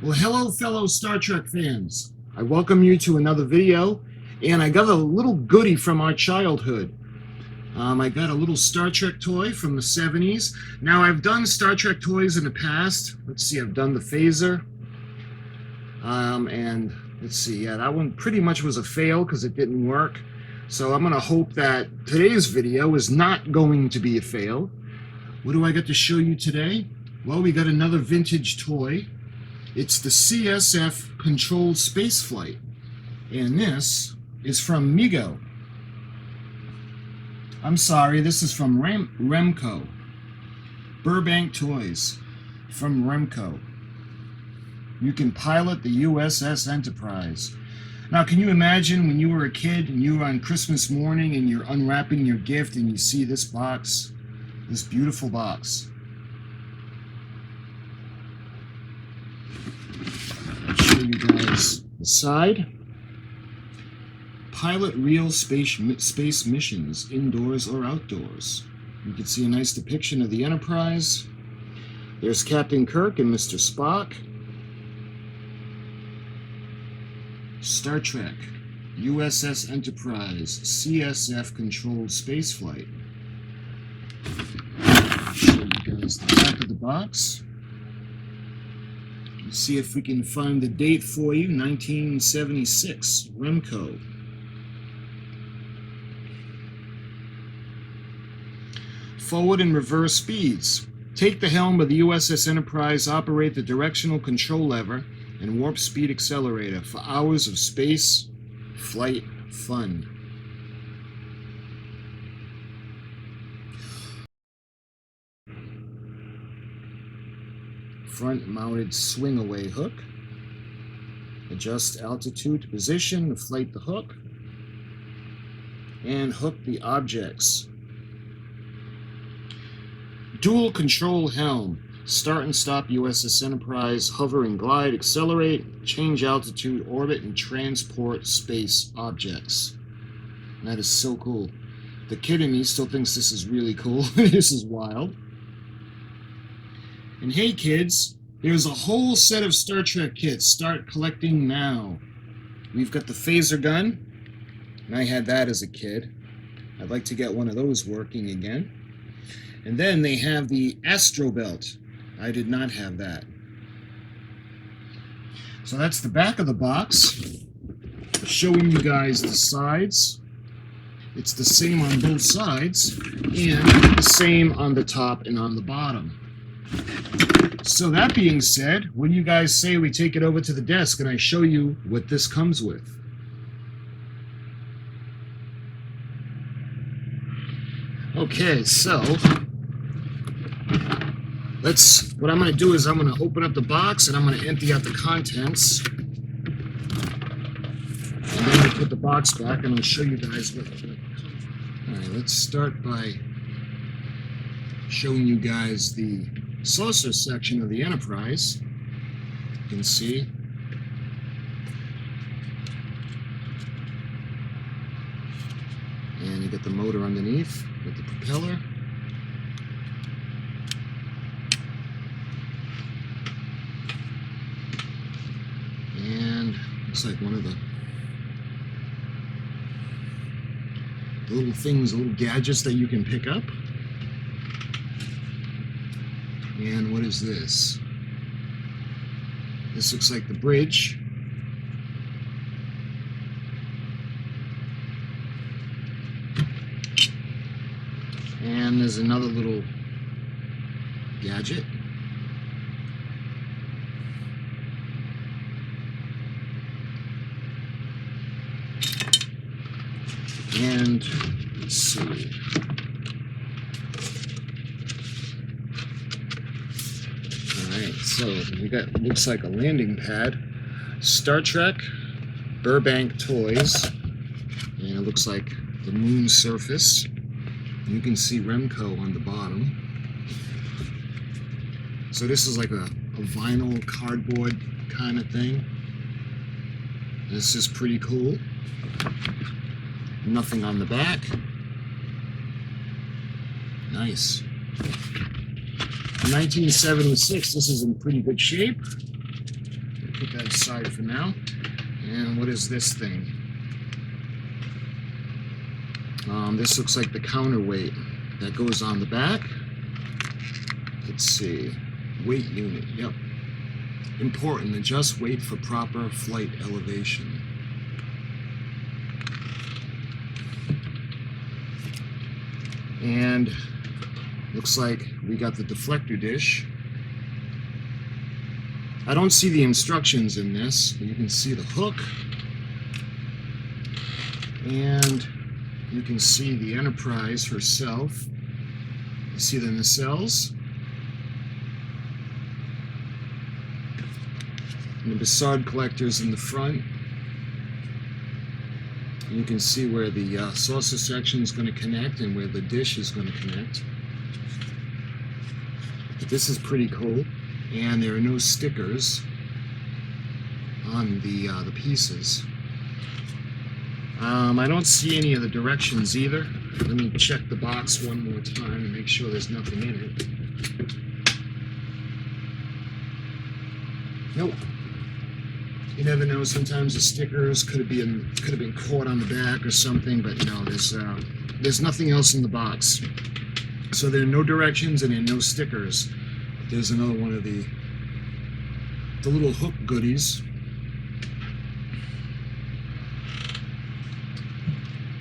Well, hello, fellow Star Trek fans. I welcome you to another video, and I got a little goodie from our childhood. I got a little Star Trek toy from the 70s. Now, I've done Star Trek toys in the past. Let's see, I've done the phaser. And let's see, yeah, that one pretty much was a fail because it didn't work. So I'm going to hope that today's video is not going to be a fail. What do I got to show you today? Well, we got another vintage toy. It's the CSF controlled spaceflight, and this is from MEGO. I'm sorry, this is from REMCO. Burbank Toys from REMCO. You can pilot the U.S.S. Enterprise. Now, can you imagine when you were a kid and you were on Christmas morning and you're unwrapping your gift and you see this box, this beautiful box? I'll show you guys the side. Pilot real space missions, indoors or outdoors. You can see a nice depiction of the Enterprise. There's Captain Kirk and Mr. Spock. Star Trek, U.S.S. Enterprise, CSF controlled spaceflight. I'll show you guys the back of the box. See if we can find the date for you. 1976, REMCO. Forward and reverse speeds. Take the helm of the U.S.S. Enterprise, operate the directional control lever and warp speed accelerator for hours of space flight fun. Front-mounted swing-away hook. Adjust altitude to position to flight the hook. And hook the objects. Dual control helm. Start and stop USS Enterprise. Hover and glide, accelerate, change altitude, orbit, and transport space objects. And that is so cool. The kid in me still thinks this is really cool. This is wild. And hey kids, there's a whole set of Star Trek kits. Start collecting now. We've got the phaser gun, and I had that as a kid. I'd like to get one of those working again. And then they have the Astro Belt. I did not have that. So that's the back of the box. Showing you guys the sides. It's the same on both sides, and the same on the top and on the bottom. So that being said, what do you guys say we take it over to the desk and I show you what this comes with? Okay, so what I'm going to do is I'm going to open up the box and I'm going to empty out the contents. And then I'll put the box back and I'll show you guys what comes with. Alright, let's start by showing you guys the saucer section of the Enterprise. You can see. And you get the motor underneath with the propeller. And looks like one of the little things, little gadgets that you can pick up. And what is this? This looks like the bridge. And there's another little gadget. And let's see. Alright, so we got, looks like a landing pad. Star Trek, Burbank Toys, and it looks like the moon surface. You can see REMCO on the bottom. So this is like a vinyl cardboard kind of thing. This is pretty cool. Nothing on the back. Nice. 1976, this is in pretty good shape. Put that aside for now. And what is this thing? This looks like the counterweight that goes on the back. Let's see. Weight unit, yep. Important, adjust weight for proper flight elevation. And looks like we got the deflector dish. I don't see the instructions in this, but you can see the hook. And you can see the Enterprise herself. You see the nacelles. And the Bassard collectors in the front. And you can see where the saucer section is going to connect and where the dish is going to connect. This is pretty cool. And there are no stickers on the pieces. I don't see any of the directions either. Let me check the box one more time and make sure there's nothing in it. Nope. You never know. Sometimes the stickers could have been caught on the back or something, but no, there's nothing else in the box. So there are no directions and there are no stickers. There's another one of the little hook goodies.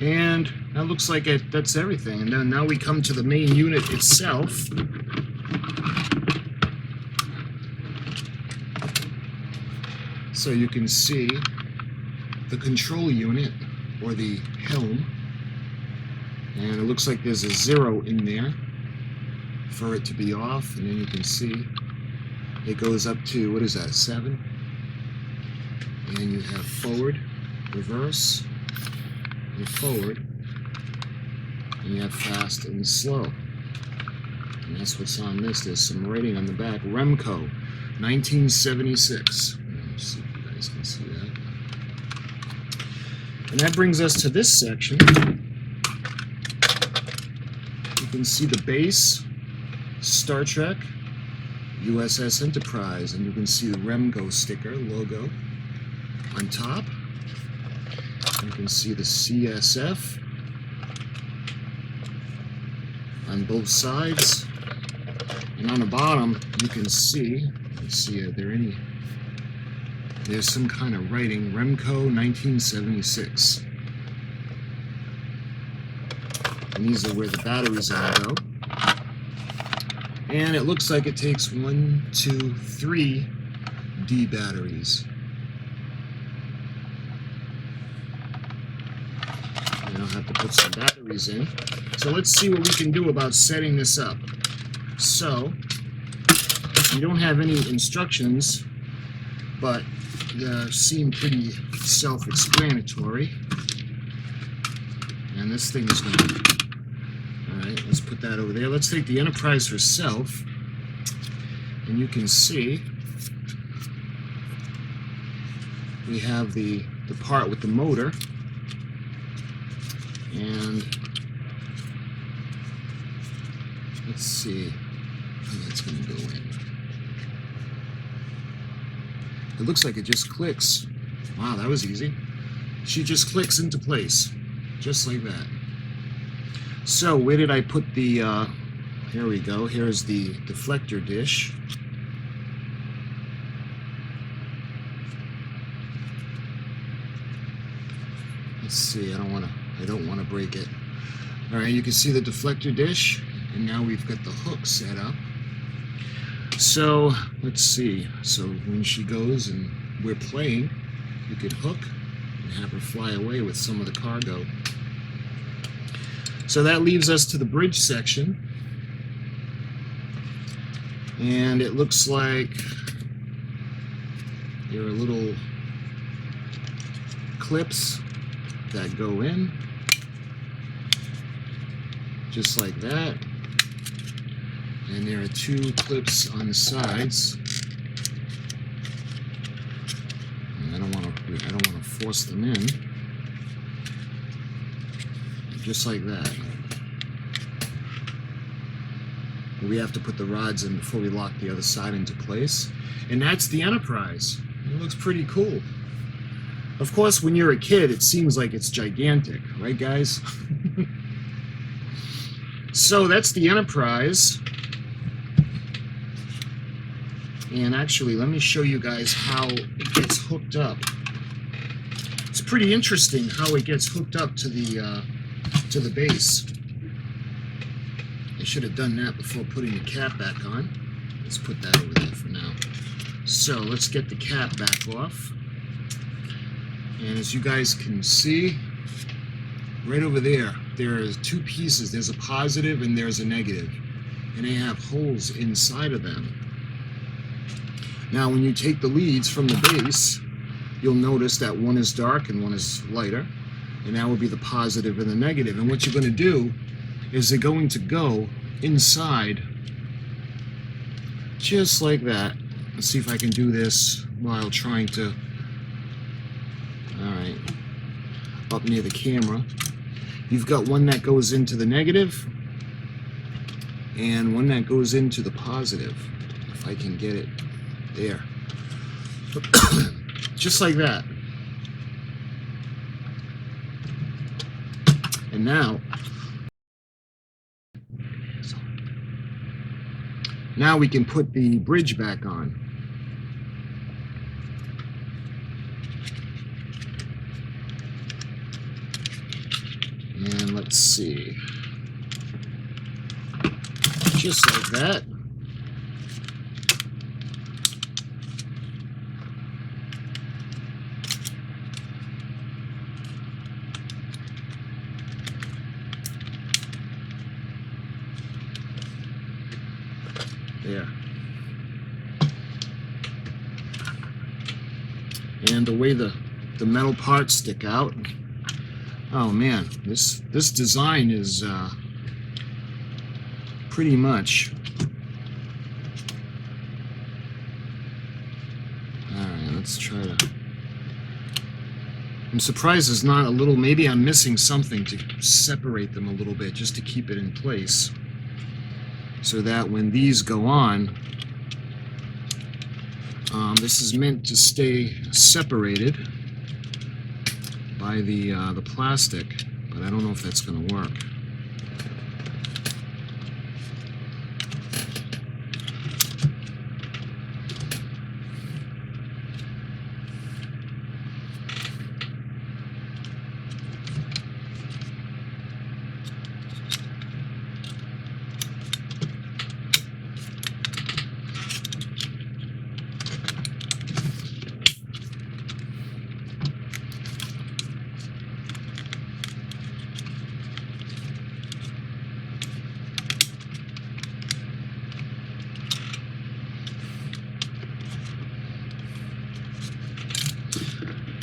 And that looks like that's everything. And then now we come to the main unit itself. So you can see the control unit, or the helm. And it looks like there's a 0 in there for it to be off. And then you can see it goes up to, what is that, 7? And you have forward, reverse, and forward, and you have fast and slow. And that's what's on this. There's some writing on the back. REMCO, 1976. Let's see if you guys can see that. And that brings us to this section. You can see the base, Star Trek, U.S.S. Enterprise, and you can see the REMCO sticker logo on top. You can see the CSF on both sides, and on the bottom you can see, let's see, there's some kind of writing, REMCO 1976, and these are where the batteries are going to go. And it looks like it takes 1, 2, 3 D batteries. I'll have to put some batteries in. So let's see what we can do about setting this up. So, you don't have any instructions, but they seem pretty self-explanatory. And this thing is going to... Alright, let's put that over there. Let's take the Enterprise herself. And you can see we have the part with the motor. And let's see how that's going to go in. It looks like it just clicks. Wow, that was easy. She just clicks into place, just like that. So where did I put the, here we go. Here's the deflector dish. Let's see, I don't want to break it. All right, you can see the deflector dish, and now we've got the hook set up. So let's see. So when she goes and we're playing, you could hook and have her fly away with some of the cargo. So that leaves us to the bridge section. And it looks like there are little clips that go in, just like that. And there are two clips on the sides. And I don't want to force them in. Just like that. We have to put the rods in before we lock the other side into place. And that's the Enterprise. It looks pretty cool. Of course, when you're a kid, it seems like it's gigantic, right, guys? So that's the Enterprise. And actually, let me show you guys how it gets hooked up. It's pretty interesting how it gets hooked up to the base. I should have done that before putting the cap back on. Let's put that over there for now. So let's get the cap back off. And as you guys can see, right over there, there are two pieces. There's a positive and there's a negative. And they have holes inside of them. Now, when you take the leads from the base, you'll notice that one is dark and one is lighter. And that would be the positive and the negative. And what you're going to do is they're going to go inside just like that. Let's see if I can do this while trying to, alright, up near the camera. You've got one that goes into the negative and one that goes into the positive. If I can get it there. Just like that. And now we can put the bridge back on. And let's see. Just like that. There. And the way the metal parts stick out, oh man, this design is pretty much, alright, let's try to, I'm surprised there's not a little, maybe I'm missing something to separate them a little bit just to keep it in place. So that when these go on, this is meant to stay separated by the plastic, but I don't know if that's going to work.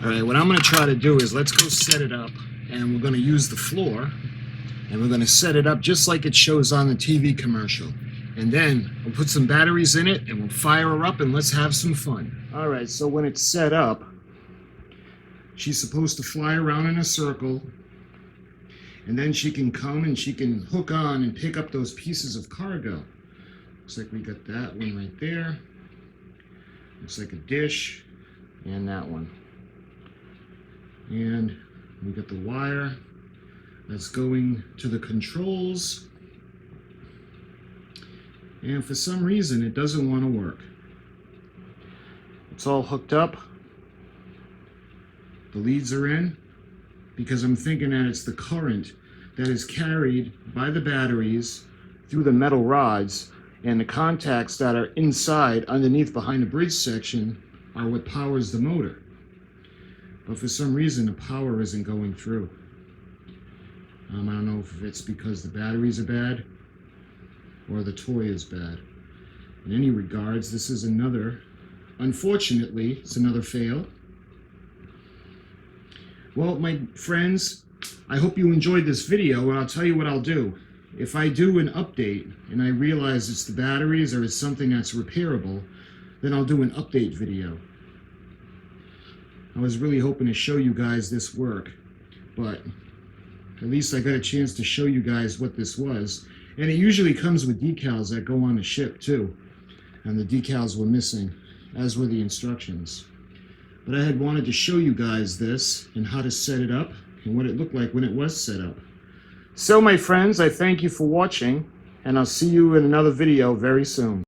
Alright, what I'm going to try to do is let's go set it up, and we're going to use the floor, and we're going to set it up just like it shows on the TV commercial. And then we'll put some batteries in it, and we'll fire her up, and let's have some fun. Alright, so when it's set up, she's supposed to fly around in a circle, and then she can come and she can hook on and pick up those pieces of cargo. Looks like we got that one right there. Looks like a dish, and that one. And we got the wire that's going to the controls, and for some reason it doesn't want to work. It's all hooked up, the leads are in, because I'm thinking that it's the current that is carried by the batteries through the metal rods, and the contacts that are inside underneath behind the bridge section are what powers the motor. But for some reason, the power isn't going through. I don't know if it's because the batteries are bad or the toy is bad. In any regards, this is another, unfortunately, it's another fail. Well, my friends, I hope you enjoyed this video, and I'll tell you what I'll do. If I do an update and I realize it's the batteries or it's something that's repairable, then I'll do an update video. I was really hoping to show you guys this work, but at least I got a chance to show you guys what this was. And it usually comes with decals that go on the ship too. And the decals were missing, as were the instructions. But I had wanted to show you guys this and how to set it up and what it looked like when it was set up. So my friends, I thank you for watching, and I'll see you in another video very soon.